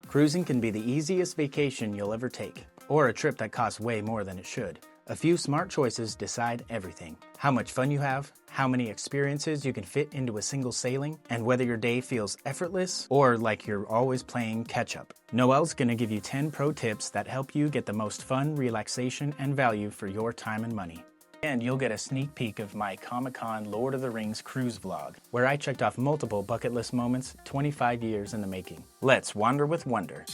Cruising can be the easiest vacation you'll ever take, or a trip that costs way more than it should. A few smart choices decide everything. How much fun you have, how many experiences you can fit into a single sailing, and whether your day feels effortless or like you're always playing catch-up. Noelle's gonna give you 10 pro tips that help you get the most fun, relaxation, and value for your time and money. And you'll get a sneak peek of my ComicCon Lord of the Rings cruise vlog, where I checked off multiple bucket list moments 25 years in the making. Let's wander with wonder.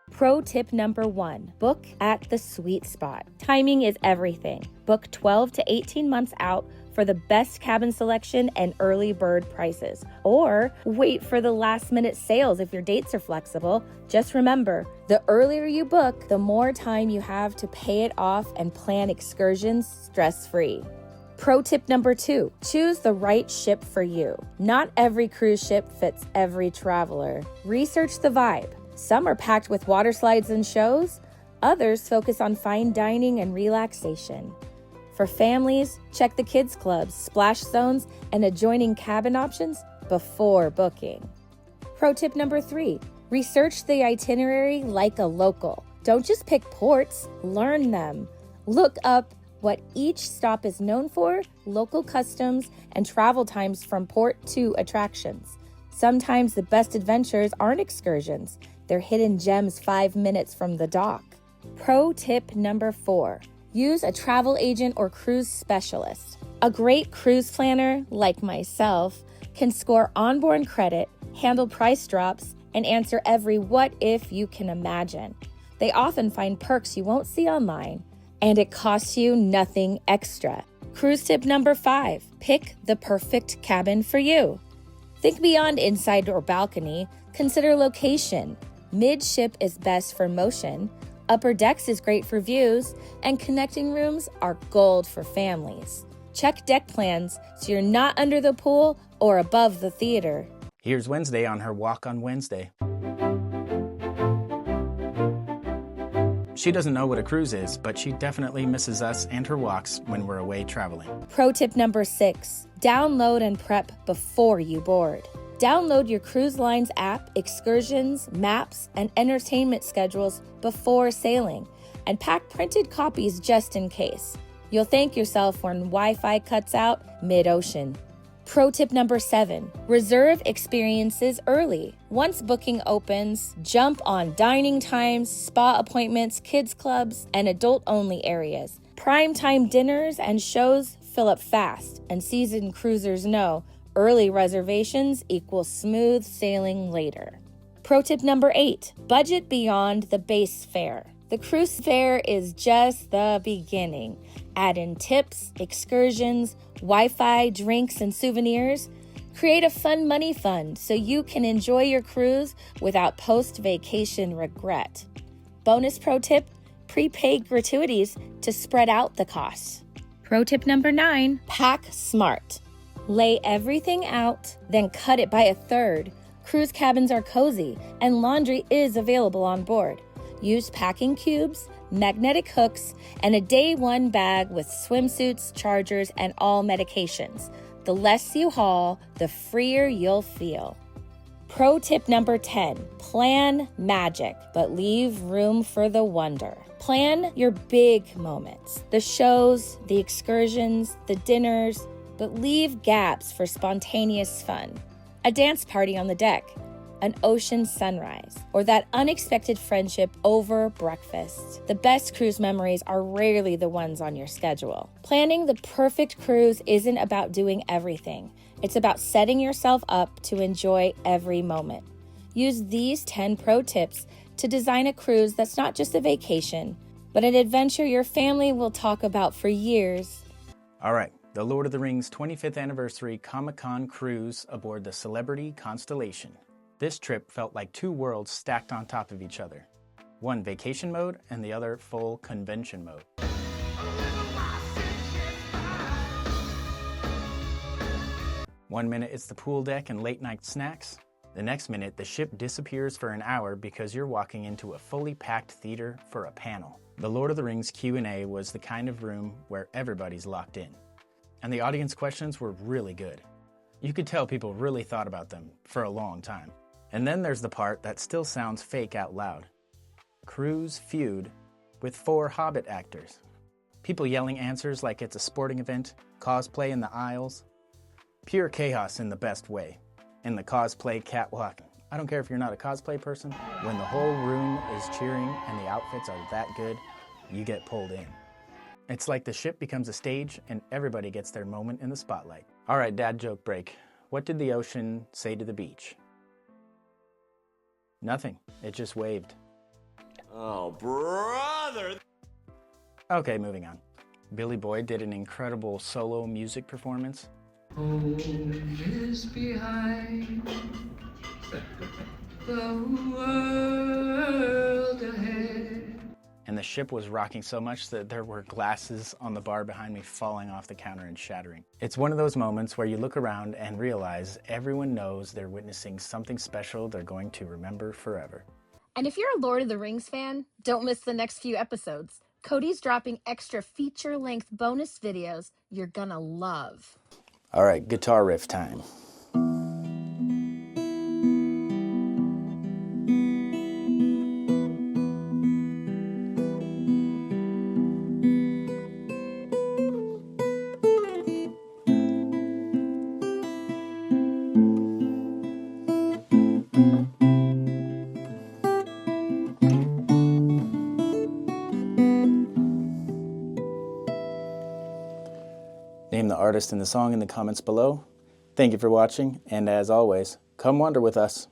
Pro tip number 1, book at the sweet spot. Timing is everything. Book 12 to 18 months out for the best cabin selection and early bird prices. Or wait for the last minute sales if your dates are flexible. Just remember, the earlier you book, the more time you have to pay it off and plan excursions stress-free. Pro tip number 2, choose the right ship for you. Not every cruise ship fits every traveler. Research the vibe. Some are packed with water slides and shows. Others focus on fine dining and relaxation. For families, check the kids' clubs, splash zones, and adjoining cabin options before booking. Pro tip number 3, research the itinerary like a local. Don't just pick ports, learn them. Look up what each stop is known for, local customs, and travel times from port to attractions. Sometimes the best adventures aren't excursions. They're hidden gems 5 minutes from the dock. Pro tip number 4, use a travel agent or cruise specialist. A great cruise planner, like myself, can score onboard credit, handle price drops, and answer every what if you can imagine. They often find perks you won't see online, and it costs you nothing extra. Cruise tip number 5, pick the perfect cabin for you. Think beyond inside or balcony, consider location. Midship is best for motion, upper decks is great for views, and connecting rooms are gold for families. Check deck plans so you're not under the pool or above the theater. Here's Wednesday on her walk on Wednesday. She doesn't know what a cruise is, but she definitely misses us and her walks when we're away traveling. Pro tip number 6, download and prep before you board. Download your cruise line's app, excursions, maps, and entertainment schedules before sailing, and pack printed copies just in case. You'll thank yourself when Wi-Fi cuts out mid-ocean. Pro tip number 7, reserve experiences early. Once booking opens, jump on dining times, spa appointments, kids clubs, and adult-only areas. Primetime dinners and shows fill up fast, and seasoned cruisers know early reservations equals smooth sailing later. Pro tip number 8, budget beyond the base fare. The cruise fare is just the beginning. Add in tips, excursions, Wi-Fi, drinks, and souvenirs. Create a fun money fund so you can enjoy your cruise without post-vacation regret. Bonus pro tip, prepay gratuities to spread out the costs. Pro tip number 9, pack smart. Lay everything out, then cut it by a third. Cruise cabins are cozy, and laundry is available on board. Use packing cubes, magnetic hooks, and a day 1 bag with swimsuits, chargers, and all medications. The less you haul, the freer you'll feel. Pro tip number 10, plan magic, but leave room for the wonder. Plan your big moments, the shows, the excursions, the dinners, but leave gaps for spontaneous fun. A dance party on the deck, an ocean sunrise, or that unexpected friendship over breakfast. The best cruise memories are rarely the ones on your schedule. Planning the perfect cruise isn't about doing everything. It's about setting yourself up to enjoy every moment. Use these 10 pro tips to design a cruise that's not just a vacation, but an adventure your family will talk about for years. All right, the Lord of the Rings 25th anniversary Comic-Con cruise aboard the Celebrity Constellation. This trip felt like 2 worlds stacked on top of each other. One vacation mode and the other full convention mode. One minute it's the pool deck and late night snacks. The next minute the ship disappears for an hour because you're walking into a fully packed theater for a panel. The Lord of the Rings Q&A was the kind of room where everybody's locked in. And the audience questions were really good. You could tell people really thought about them for a long time. And then there's the part that still sounds fake out loud. Crew's feud with 4 Hobbit actors. People yelling answers like it's a sporting event, cosplay in the aisles. Pure chaos in the best way. In the cosplay catwalk. I don't care if you're not a cosplay person. When the whole room is cheering and the outfits are that good, you get pulled in. It's like the ship becomes a stage and everybody gets their moment in the spotlight. All right, dad joke break. What did the ocean say to the beach? Nothing. It just waved. Oh, brother! Okay, moving on. Billy Boyd did an incredible solo music performance. Home is behind the world ahead. And the ship was rocking so much that there were glasses on the bar behind me falling off the counter and shattering. It's one of those moments where you look around and realize everyone knows they're witnessing something special they're going to remember forever. And if you're a Lord of the Rings fan, don't miss the next few episodes. Cody's dropping extra feature-length bonus videos you're gonna love. All right, guitar riff time. Name the artist and the song in the comments below. Thank you for watching, and as always, come wander with us.